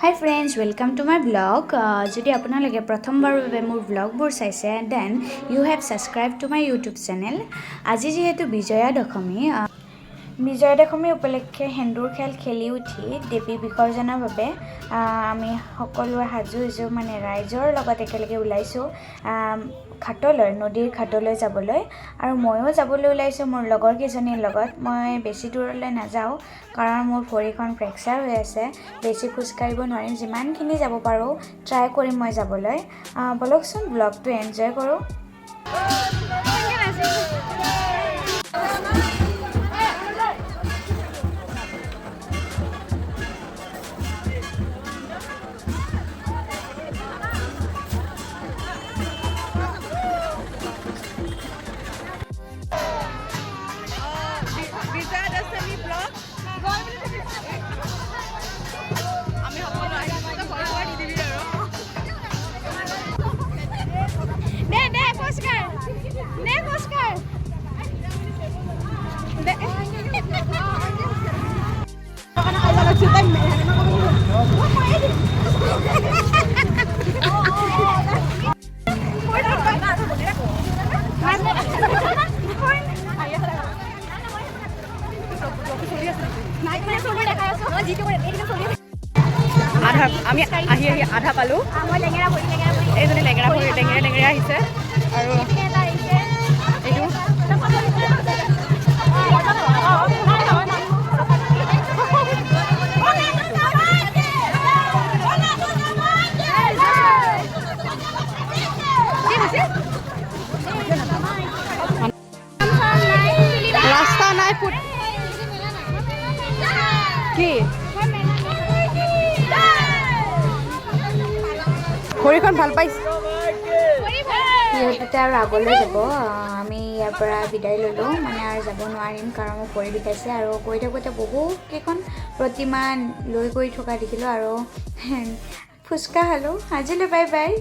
Hi friends, welcome to my vlog. যদি আপোনালোকে প্ৰথমবাৰৰ বাবে মোৰ vlogবোৰ চাইছে, then you have subscribed to my YouTube channel. আজি যেহেতু বিজয়া দশমী উপলক্ষে সেন্দুৰ খেল খেলি উঠি দেৱী বিসৰ্জনৰ বাবে আমি সকলোৱে সাজু মানে ৰাইজৰ লগত একেলগে ওলাইছোঁ ঘাটলৈ নদীৰ ঘাটলৈ যাবলৈ আৰু ময়ো যাবলৈ ওলাইছোঁ মোৰ লগৰ কেইজনীৰ লগত মই বেছি দূৰলৈ নাযাওঁ কাৰণ মোৰ ভৰিখন ফ্ৰেকচাৰ হৈ আছে বেছি খোজ কাঢ়িব নোৱাৰিম যিমানখিনি যাব পাৰোঁ ট্ৰাই কৰিম মই যাবলৈ বলকচোন ব্লগটো এনজয় কৰোঁ আমি আহি আধা পালোঁ এইজনী লেঙেৰা আহিছে আৰু ৰাস্তা নাই ফুট কি ভৰিখন ভাল পাইছে সিহঁতে আৰু আগলৈ যাব আমি ইয়াৰ পৰা বিদায় ল'লোঁ মানে আৰু যাব নোৱাৰিম কাৰণ মোৰ ভৰি বিষাইছে আৰু গৈ থাকোঁতে বহুকেইখন প্ৰতিমা লৈ গৈ থকা দেখিলোঁ আৰু ফুচকা খালোঁ আজিলৈ বাই বাই